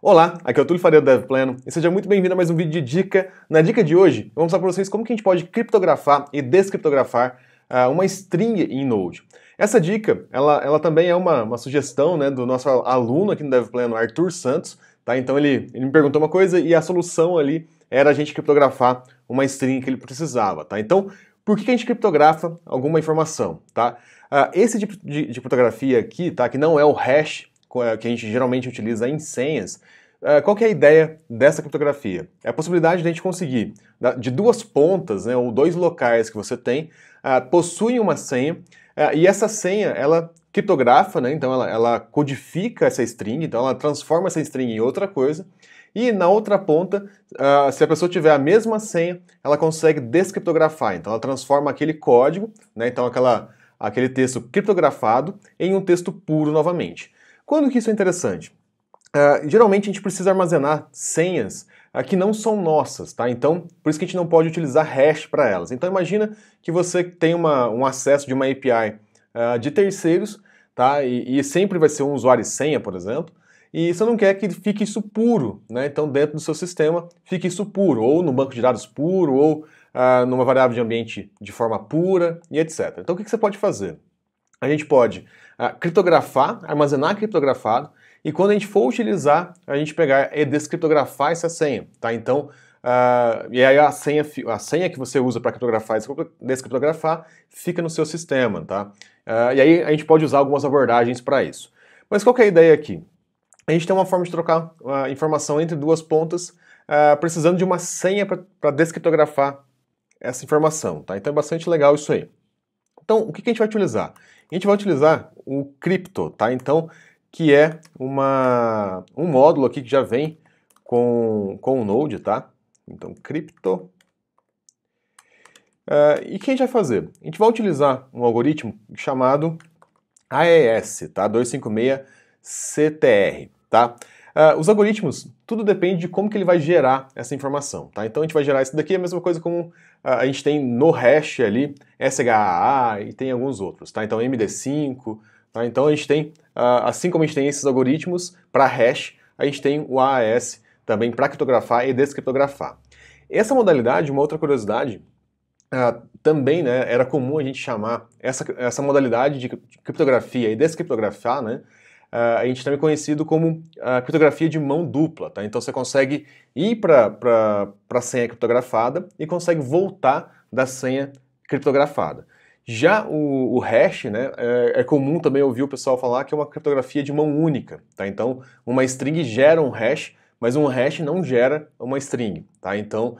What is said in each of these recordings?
Olá, aqui é o Túlio Faria do DevPleno e seja muito bem-vindo a mais um vídeo de dica. Na dica de hoje, eu vou mostrar para vocês como que a gente pode criptografar e descriptografar uma string em Node. Essa dica, ela também é uma sugestão, né, do nosso aluno aqui no DevPleno, Arthur Santos, tá? Então ele me perguntou uma coisa e a solução ali era a gente criptografar uma string que ele precisava, tá? Então, por que a gente criptografa alguma informação, tá? Esse tipo de criptografia aqui, tá, que não é o hash, que a gente geralmente utiliza em senhas, qual que é a ideia dessa criptografia? É a possibilidade de a gente conseguir, de duas pontas, né, ou dois locais que você tem, possuem uma senha, e essa senha, ela criptografa, né, então ela codifica essa string, então ela transforma essa string em outra coisa, e na outra ponta, se a pessoa tiver a mesma senha, ela consegue descriptografar, então ela transforma aquele código, né, então aquele texto criptografado em um texto puro novamente. Quando que isso é interessante? Geralmente a gente precisa armazenar senhas que não são nossas, tá? Então, por isso que a gente não pode utilizar hash para elas. Então imagina que você tem um acesso de uma API de terceiros, tá? E sempre vai ser um usuário e senha, por exemplo, e você não quer que fique isso puro, né? Então dentro do seu sistema fique isso puro, ou no banco de dados puro, ou numa variável de ambiente de forma pura, e etc. Então o que você pode fazer? A gente pode criptografar, armazenar criptografado, e quando a gente for utilizar, a gente pegar e descriptografar essa senha, tá? Então, e aí a senha que você usa para criptografar e descriptografar fica no seu sistema, tá? E aí a gente pode usar algumas abordagens para isso. Mas qual que é a ideia aqui? A gente tem uma forma de trocar informação entre duas pontas, precisando de uma senha para descriptografar essa informação, tá? Então é bastante legal isso aí. Então, o que a gente vai utilizar? A gente vai utilizar o crypto, tá? Então, que é um módulo aqui que já vem com o Node, tá? Então, crypto. E o que a gente vai fazer? A gente vai utilizar um algoritmo chamado AES, tá? 256CTR, tá? Os algoritmos, tudo depende de como que ele vai gerar essa informação, tá? Então a gente vai gerar isso daqui, a mesma coisa como a gente tem no hash ali, SHAA e tem alguns outros, tá? Então MD5, tá? Então a gente tem, assim como a gente tem esses algoritmos para hash, a gente tem o AES também para criptografar e descriptografar. Essa modalidade, uma outra curiosidade, também, né, era comum a gente chamar essa modalidade de criptografia e descriptografar, né, a gente também conhecido como criptografia de mão dupla, tá? Então você consegue ir para a senha criptografada e consegue voltar da senha criptografada. Já o hash, né, é comum também ouvir o pessoal falar que é uma criptografia de mão única, tá? Então uma string gera um hash, mas um hash não gera uma string, tá? Então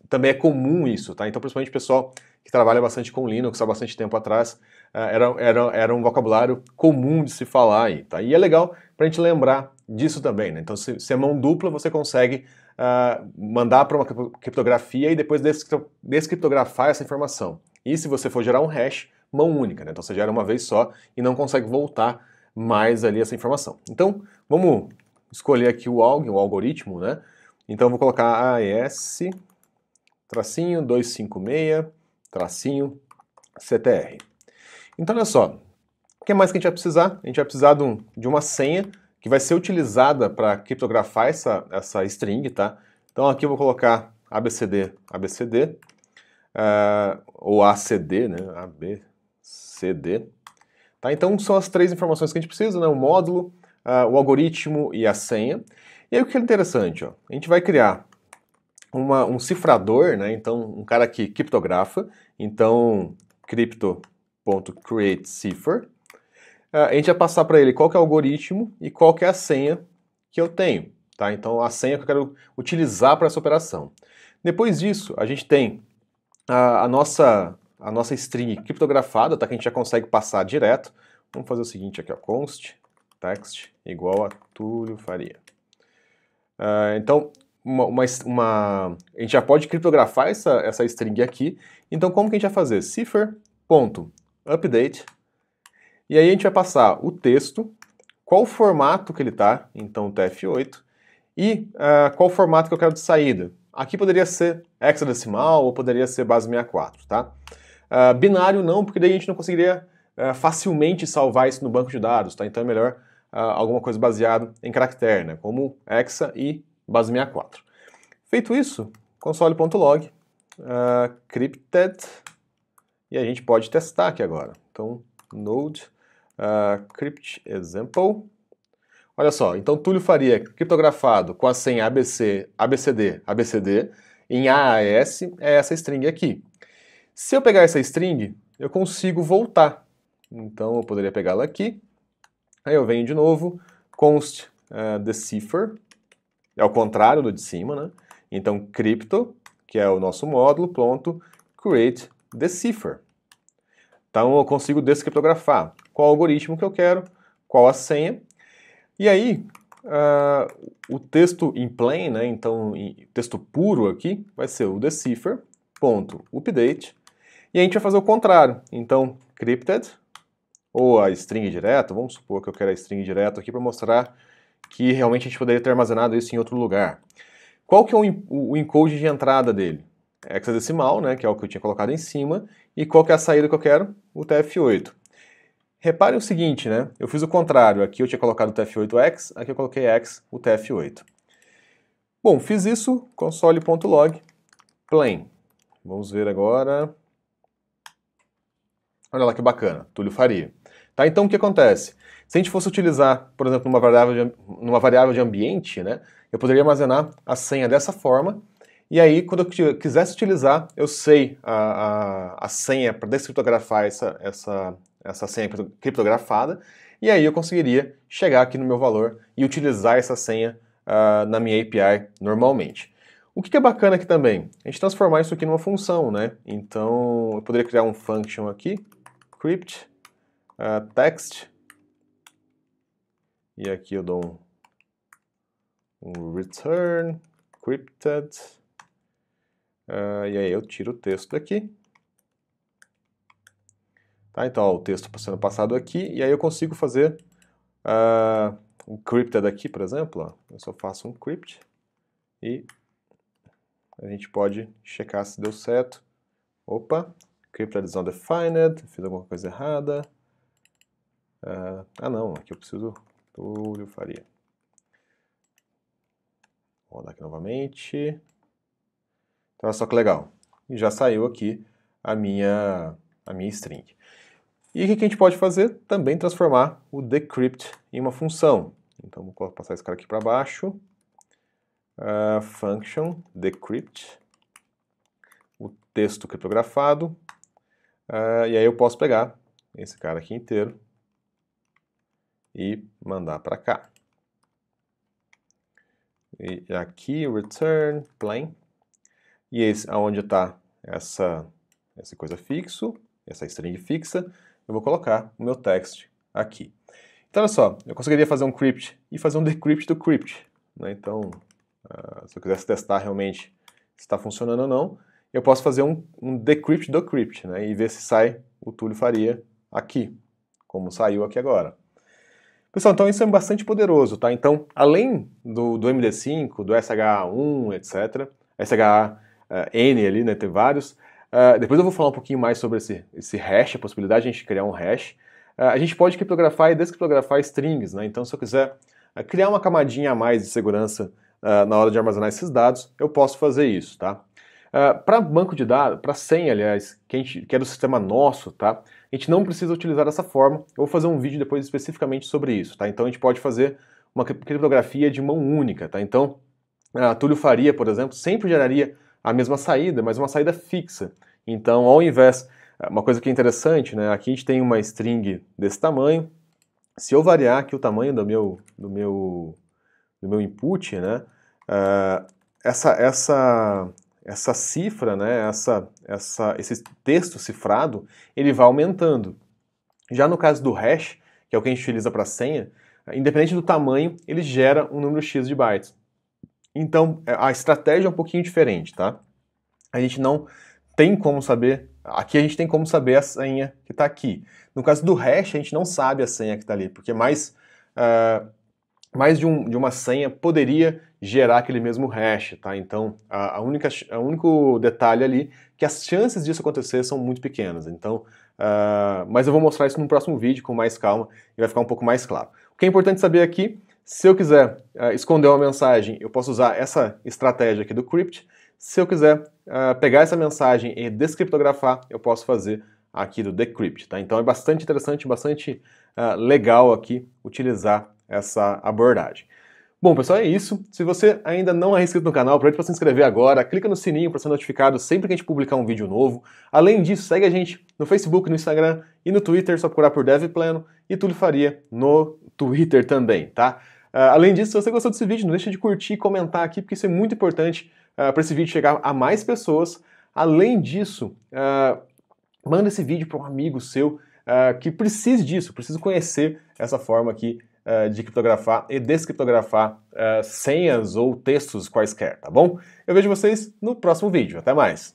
também é comum isso, tá? Então principalmente o pessoal que trabalha bastante com Linux há bastante tempo atrás, era um vocabulário comum de se falar aí, tá? E é legal pra gente lembrar disso também, né? Então se é mão dupla, você consegue mandar para uma criptografia e depois descriptografar essa informação. E se você for gerar um hash, mão única, né? Então você gera uma vez só e não consegue voltar mais ali essa informação. Então vamos escolher aqui o algoritmo, né? Então eu vou colocar AES, tracinho 256, tracinho CTR. Então olha só, o que mais que a gente vai precisar? A gente vai precisar de uma senha que vai ser utilizada para criptografar essa string, tá? Então aqui eu vou colocar ABCD, ou ACD, né? ABCD. Tá? Então são as três informações que a gente precisa, né? O módulo, o algoritmo e a senha. E aí o que é interessante, ó, a gente vai criar um cifrador, né? Então um cara que criptografa, então crypto.createCipher. A gente vai passar para ele qual que é o algoritmo e qual que é a senha que eu tenho, tá? Então a senha que eu quero utilizar para essa operação. Depois disso, a gente tem a nossa string criptografada, tá? Que a gente já consegue passar direto. Vamos fazer o seguinte aqui, ó, const text igual a Túlio Faria. Então a gente já pode criptografar essa string aqui. Então como que a gente vai fazer? Cipher.update, e aí a gente vai passar o texto, qual formato que ele está, então TF8, e qual formato que eu quero de saída. Aqui poderia ser hexadecimal ou poderia ser base 64, tá? Binário não, porque daí a gente não conseguiria facilmente salvar isso no banco de dados, tá? Então é melhor alguma coisa baseada em caractere, né, como hexa e base 64. Feito isso, console.log, crypted, e a gente pode testar aqui agora. Então, node crypt example. Olha só, então Túlio Faria criptografado com a senha ABC, ABCD, ABCD, em AAS é essa string aqui. Se eu pegar essa string, eu consigo voltar. Então eu poderia pegá-la aqui, aí eu venho de novo, const decipher, é o contrário do de cima, né? Então crypto, que é o nosso módulo, pronto, create decipher. Então eu consigo descriptografar qual algoritmo que eu quero, qual a senha, e aí o texto in plain, né, então texto puro aqui, vai ser o decipher.update, e a gente vai fazer o contrário, então crypted, ou a string direto, vamos supor que eu quero a string direto aqui para mostrar que realmente a gente poderia ter armazenado isso em outro lugar. Qual que é o encode de entrada dele? Hexadecimal, né, que é o que eu tinha colocado em cima, e qual que é a saída que eu quero? O TF8. Reparem o seguinte, né, eu fiz o contrário, aqui eu tinha colocado o TF8X, aqui eu coloquei X, o TF8. Bom, fiz isso, console.log, plain. Vamos ver agora. Olha lá que bacana, Túlio Faria. Tá, então o que acontece? Se a gente fosse utilizar, por exemplo, numa variável de ambiente, né, eu poderia armazenar a senha dessa forma, e aí quando eu quisesse utilizar, eu sei a senha para descriptografar essa senha criptografada, e aí eu conseguiria chegar aqui no meu valor e utilizar essa senha na minha API normalmente. O que é bacana aqui também? A gente transformar isso aqui numa função, né? Então eu poderia criar um function aqui, crypt, text, e aqui eu dou um return, crypted, e aí eu tiro o texto daqui. Tá, então ó, o texto sendo passado aqui, e aí eu consigo fazer um crypted aqui, por exemplo, ó. Eu só faço um crypt, e a gente pode checar se deu certo. Opa, crypted is not defined, fiz alguma coisa errada. Não, aqui eu preciso Túlio Faria. Vou rodar aqui novamente. Então, olha só que legal. E já saiu aqui a minha string. E o que a gente pode fazer? Também transformar o decrypt em uma função. Então, vou passar esse cara aqui para baixo. Function decrypt. O texto criptografado. E aí eu posso pegar esse cara aqui inteiro e mandar para cá. E aqui return plain. E esse, aonde está essa coisa fixo, essa string fixa, eu vou colocar o meu text aqui. Então olha só, eu conseguiria fazer um crypt e fazer um decrypt do crypt, né? Então, se eu quisesse testar realmente se está funcionando ou não, eu posso fazer um decrypt do crypt, né? E ver se sai o Túlio Faria aqui, como saiu aqui agora. Pessoal, então isso é bastante poderoso, tá? Então, além do MD5, do SHA-1, etc., SHA-N ali, né, tem vários, depois eu vou falar um pouquinho mais sobre esse hash, a possibilidade de a gente criar um hash. A gente pode criptografar e descriptografar strings, né? Então, se eu quiser criar uma camadinha a mais de segurança na hora de armazenar esses dados, eu posso fazer isso, tá? Para banco de dados, para senha, aliás, que é do sistema nosso, tá? A gente não precisa utilizar dessa forma. Eu vou fazer um vídeo depois especificamente sobre isso, tá? Então a gente pode fazer uma criptografia de mão única, tá? Então, Túlio Faria, por exemplo, sempre geraria a mesma saída, mas uma saída fixa. Então, ao invés, uma coisa que é interessante, né? Aqui a gente tem uma string desse tamanho. Se eu variar aqui o tamanho do meu input, né? Essa cifra, né, esse texto cifrado, ele vai aumentando. Já no caso do hash, que é o que a gente utiliza para senha, independente do tamanho, ele gera um número X de bytes. Então, a estratégia é um pouquinho diferente, tá? A gente não tem como saber, aqui a gente tem como saber a senha que está aqui. No caso do hash, a gente não sabe a senha que está ali, porque mais de uma senha poderia gerar aquele mesmo hash, tá? Então, o único detalhe ali é que as chances disso acontecer são muito pequenas. Então, mas eu vou mostrar isso no próximo vídeo com mais calma e vai ficar um pouco mais claro. O que é importante saber aqui, se eu quiser esconder uma mensagem, eu posso usar essa estratégia aqui do Crypt. Se eu quiser pegar essa mensagem e descriptografar, eu posso fazer aqui do Decrypt, tá? Então é bastante interessante, bastante legal aqui utilizar essa abordagem. Bom, pessoal, é isso. Se você ainda não é inscrito no canal, aproveita para se inscrever agora, clica no sininho para ser notificado sempre que a gente publicar um vídeo novo. Além disso, segue a gente no Facebook, no Instagram e no Twitter, só procurar por DevPleno e Túlio Faria no Twitter também, tá? Além disso, se você gostou desse vídeo, não deixa de curtir e comentar aqui, porque isso é muito importante para esse vídeo chegar a mais pessoas. Além disso, manda esse vídeo para um amigo seu que precise disso, precisa conhecer essa forma aqui de criptografar e descriptografar senhas ou textos quaisquer, tá bom? Eu vejo vocês no próximo vídeo. Até mais!